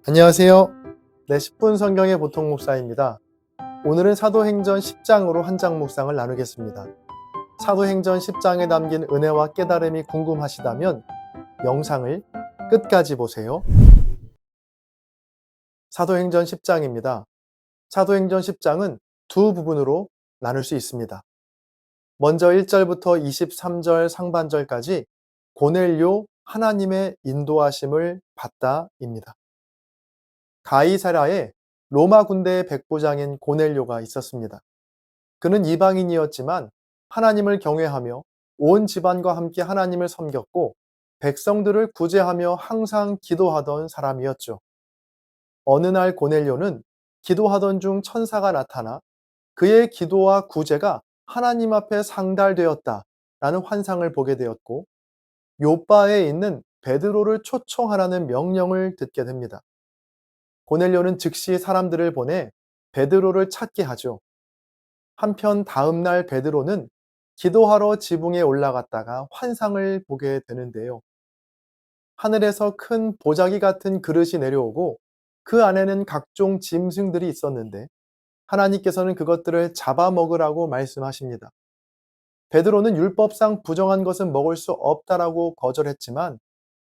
안녕하세요. 네, 10분 성경의 보통 목사입니다. 오늘은 사도행전 10장으로 한 장 묵상을 나누겠습니다. 사도행전 10장에 담긴 은혜와 깨달음이 궁금하시다면 영상을 끝까지 보세요. 사도행전 10장입니다. 사도행전 10장은 두 부분으로 나눌 수 있습니다. 먼저 1절부터 23절 상반절까지 고넬료 하나님의 인도하심을 받다입니다. 가이사랴에 로마 군대의 백부장인 고넬료가 있었습니다. 그는 이방인이었지만 하나님을 경외하며 온 집안과 함께 하나님을 섬겼고 백성들을 구제하며 항상 기도하던 사람이었죠. 어느 날 고넬료는 기도하던 중 천사가 나타나 그의 기도와 구제가 하나님 앞에 상달되었다라는 환상을 보게 되었고 요바에 있는 베드로를 초청하라는 명령을 듣게 됩니다. 고넬료는 즉시 사람들을 보내 베드로를 찾게 하죠. 한편 다음 날 베드로는 기도하러 지붕에 올라갔다가 환상을 보게 되는데요. 하늘에서 큰 보자기 같은 그릇이 내려오고 그 안에는 각종 짐승들이 있었는데 하나님께서는 그것들을 잡아먹으라고 말씀하십니다. 베드로는 율법상 부정한 것은 먹을 수 없다라고 거절했지만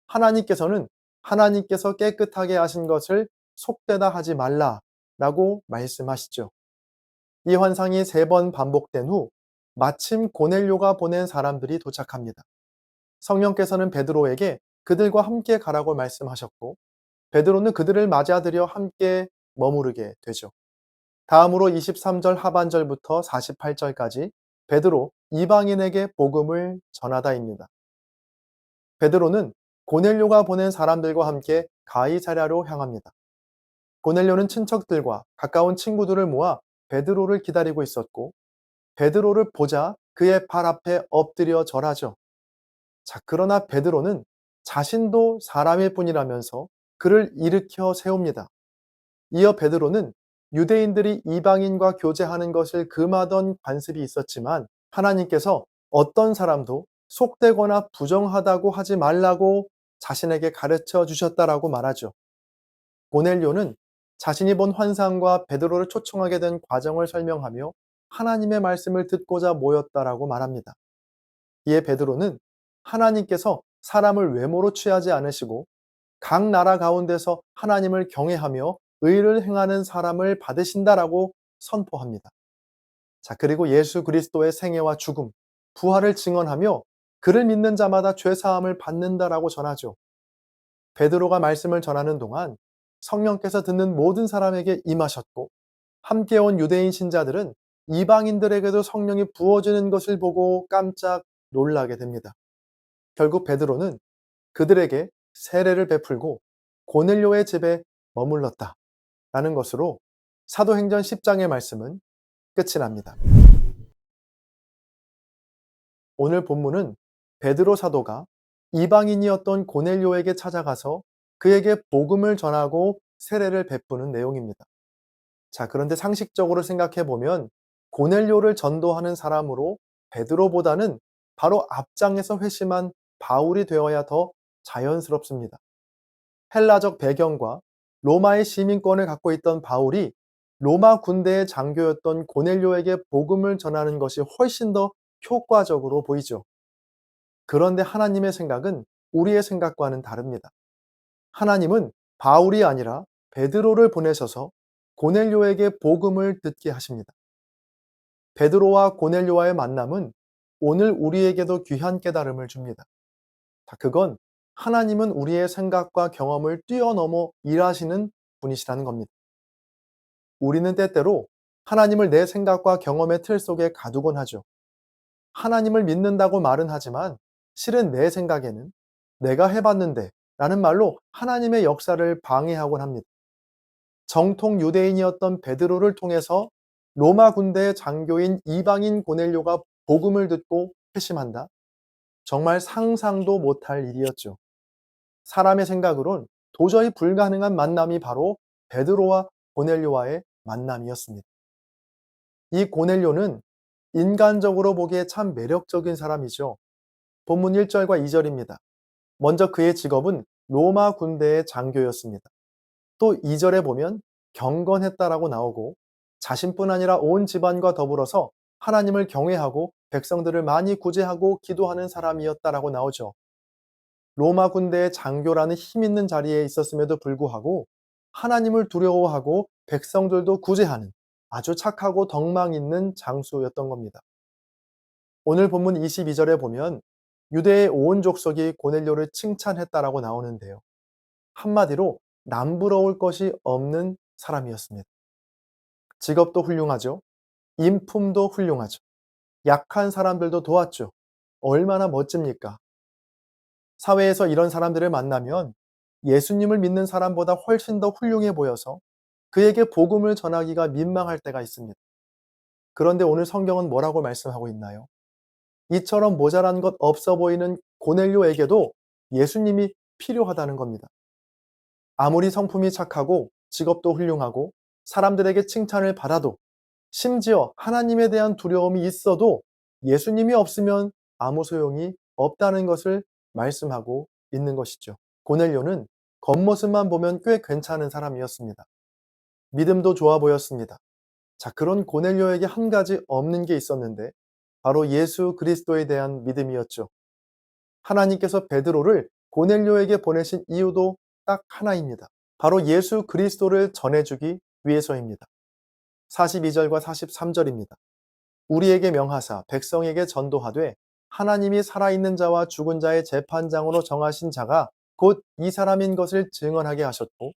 하나님께서는 하나님께서 깨끗하게 하신 것을 속되다 하지 말라라고 말씀하시죠. 이 환상이 3번 반복된 후 마침 고넬료가 보낸 사람들이 도착합니다. 성령께서는 베드로에게 그들과 함께 가라고 말씀하셨고 베드로는 그들을 맞아들여 함께 머무르게 되죠. 다음으로 23절 하반절부터 48절까지 베드로 이방인에게 복음을 전하다입니다. 베드로는 고넬료가 보낸 사람들과 함께 가이사랴로 향합니다. 고넬료는 친척들과 가까운 친구들을 모아 베드로를 기다리고 있었고 베드로를 보자 그의 발 앞에 엎드려 절하죠. 자, 그러나 베드로는 자신도 사람일 뿐이라면서 그를 일으켜 세웁니다. 이어 베드로는 유대인들이 이방인과 교제하는 것을 금하던 관습이 있었지만 하나님께서 어떤 사람도 속되거나 부정하다고 하지 말라고 자신에게 가르쳐 주셨다라고 말하죠. 고넬료는 자신이 본 환상과 베드로를 초청하게 된 과정을 설명하며 하나님의 말씀을 듣고자 모였다라고 말합니다. 이에 베드로는 하나님께서 사람을 외모로 취하지 않으시고 각 나라 가운데서 하나님을 경외하며 의를 행하는 사람을 받으신다라고 선포합니다. 자, 그리고 예수 그리스도의 생애와 죽음, 부활을 증언하며 그를 믿는 자마다 죄 사함을 받는다라고 전하죠. 베드로가 말씀을 전하는 동안 성령께서 듣는 모든 사람에게 임하셨고 함께 온 유대인 신자들은 이방인들에게도 성령이 부어지는 것을 보고 깜짝 놀라게 됩니다. 결국 베드로는 그들에게 세례를 베풀고 고넬료의 집에 머물렀다라는 것으로 사도행전 10장의 말씀은 끝이 납니다. 오늘 본문은 베드로 사도가 이방인이었던 고넬료에게 찾아가서 그에게 복음을 전하고 세례를 베푸는 내용입니다. 자, 그런데 상식적으로 생각해 보면 고넬료를 전도하는 사람으로 베드로보다는 바로 앞장에서 회심한 바울이 되어야 더 자연스럽습니다. 헬라적 배경과 로마의 시민권을 갖고 있던 바울이 로마 군대의 장교였던 고넬료에게 복음을 전하는 것이 훨씬 더 효과적으로 보이죠. 그런데 하나님의 생각은 우리의 생각과는 다릅니다. 하나님은 바울이 아니라 베드로를 보내셔서 고넬료에게 복음을 듣게 하십니다. 베드로와 고넬료와의 만남은 오늘 우리에게도 귀한 깨달음을 줍니다. 그건 하나님은 우리의 생각과 경험을 뛰어넘어 일하시는 분이시라는 겁니다. 우리는 때때로 하나님을 내 생각과 경험의 틀 속에 가두곤 하죠. 하나님을 믿는다고 말은 하지만 실은 내 생각에는 내가 해봤는데 라는 말로 하나님의 역사를 방해하곤 합니다. 정통 유대인이었던 베드로를 통해서 로마 군대의 장교인 이방인 고넬료가 복음을 듣고 회심한다? 정말 상상도 못할 일이었죠. 사람의 생각으론 도저히 불가능한 만남이 바로 베드로와 고넬료와의 만남이었습니다. 이 고넬료는 인간적으로 보기에 참 매력적인 사람이죠. 본문 1절과 2절입니다. 먼저 그의 직업은 로마 군대의 장교였습니다. 또 2절에 보면 경건했다라고 나오고 자신뿐 아니라 온 집안과 더불어서 하나님을 경외하고 백성들을 많이 구제하고 기도하는 사람이었다라고 나오죠. 로마 군대의 장교라는 힘 있는 자리에 있었음에도 불구하고 하나님을 두려워하고 백성들도 구제하는 아주 착하고 덕망 있는 장수였던 겁니다. 오늘 본문 22절에 보면 유대의 온 족속이 고넬료를 칭찬했다라고 나오는데요. 한마디로 남부러울 것이 없는 사람이었습니다. 직업도 훌륭하죠. 인품도 훌륭하죠. 약한 사람들도 도왔죠. 얼마나 멋집니까? 사회에서 이런 사람들을 만나면 예수님을 믿는 사람보다 훨씬 더 훌륭해 보여서 그에게 복음을 전하기가 민망할 때가 있습니다. 그런데 오늘 성경은 뭐라고 말씀하고 있나요? 이처럼 모자란 것 없어 보이는 고넬료에게도 예수님이 필요하다는 겁니다. 아무리 성품이 착하고 직업도 훌륭하고 사람들에게 칭찬을 받아도 심지어 하나님에 대한 두려움이 있어도 예수님이 없으면 아무 소용이 없다는 것을 말씀하고 있는 것이죠. 고넬료는 겉모습만 보면 꽤 괜찮은 사람이었습니다. 믿음도 좋아 보였습니다. 자, 그런 고넬료에게 한 가지 없는 게 있었는데 바로 예수 그리스도에 대한 믿음이었죠. 하나님께서 베드로를 고넬료에게 보내신 이유도 딱 하나입니다. 바로 예수 그리스도를 전해주기 위해서입니다. 42절과 43절입니다. 우리에게 명하사 백성에게 전도하되 하나님이 살아있는 자와 죽은 자의 재판장으로 정하신 자가 곧 이 사람인 것을 증언하게 하셨고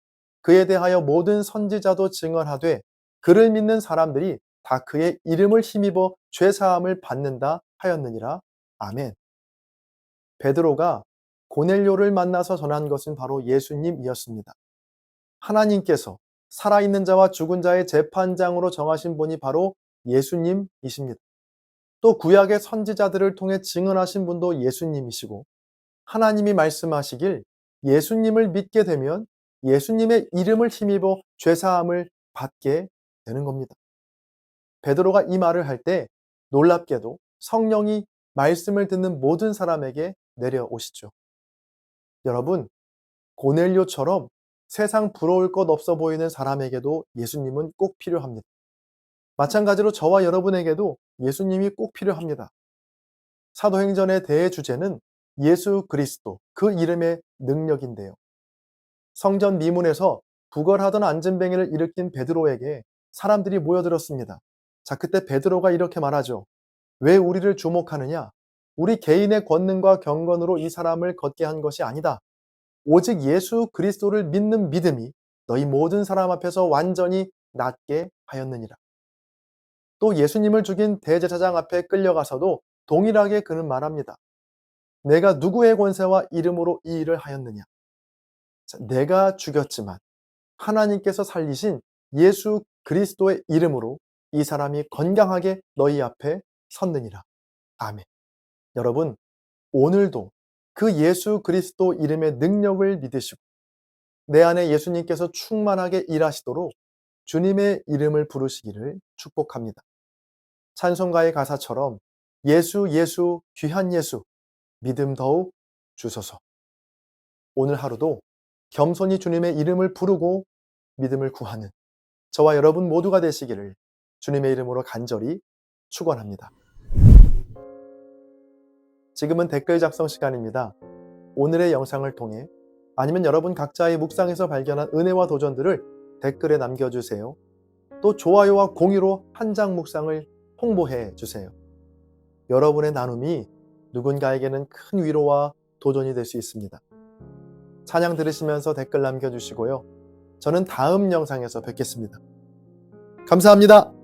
그에 대하여 모든 선지자도 증언하되 그를 믿는 사람들이 다 그의 이름을 힘입어 죄사함을 받는다 하였느니라. 아멘. 베드로가 고넬료를 만나서 전한 것은 바로 예수님이었습니다. 하나님께서 살아있는 자와 죽은 자의 재판장으로 정하신 분이 바로 예수님이십니다. 또 구약의 선지자들을 통해 증언하신 분도 예수님이시고 하나님이 말씀하시길 예수님을 믿게 되면 예수님의 이름을 힘입어 죄사함을 받게 되는 겁니다. 베드로가 이 말을 할 때 놀랍게도 성령이 말씀을 듣는 모든 사람에게 내려오시죠. 여러분, 고넬료처럼 세상 부러울 것 없어 보이는 사람에게도 예수님은 꼭 필요합니다. 마찬가지로 저와 여러분에게도 예수님이 꼭 필요합니다. 사도행전의 대주제는 예수 그리스도, 그 이름의 능력인데요. 성전 미문에서 부걸하던 안진뱅이를 일으킨 베드로에게 사람들이 모여들었습니다. 자, 그때 베드로가 이렇게 말하죠. 왜 우리를 주목하느냐? 우리 개인의 권능과 경건으로 이 사람을 걷게 한 것이 아니다. 오직 예수 그리스도를 믿는 믿음이 너희 모든 사람 앞에서 완전히 낫게 하였느니라. 또 예수님을 죽인 대제사장 앞에 끌려가서도 동일하게 그는 말합니다. 내가 누구의 권세와 이름으로 이 일을 하였느냐? 자, 내가 죽였지만 하나님께서 살리신 예수 그리스도의 이름으로 이 사람이 건강하게 너희 앞에 섰느니라. 아멘. 여러분, 오늘도 그 예수 그리스도 이름의 능력을 믿으시고 내 안에 예수님께서 충만하게 일하시도록 주님의 이름을 부르시기를 축복합니다. 찬송가의 가사처럼 예수 예수 귀한 예수 믿음 더욱 주소서. 오늘 하루도 겸손히 주님의 이름을 부르고 믿음을 구하는 저와 여러분 모두가 되시기를 주님의 이름으로 간절히 축원합니다. 지금은 댓글 작성 시간입니다. 오늘의 영상을 통해 아니면 여러분 각자의 묵상에서 발견한 은혜와 도전들을 댓글에 남겨주세요. 또 좋아요와 공유로 한 장 묵상을 홍보해 주세요. 여러분의 나눔이 누군가에게는 큰 위로와 도전이 될 수 있습니다. 찬양 들으시면서 댓글 남겨주시고요. 저는 다음 영상에서 뵙겠습니다. 감사합니다.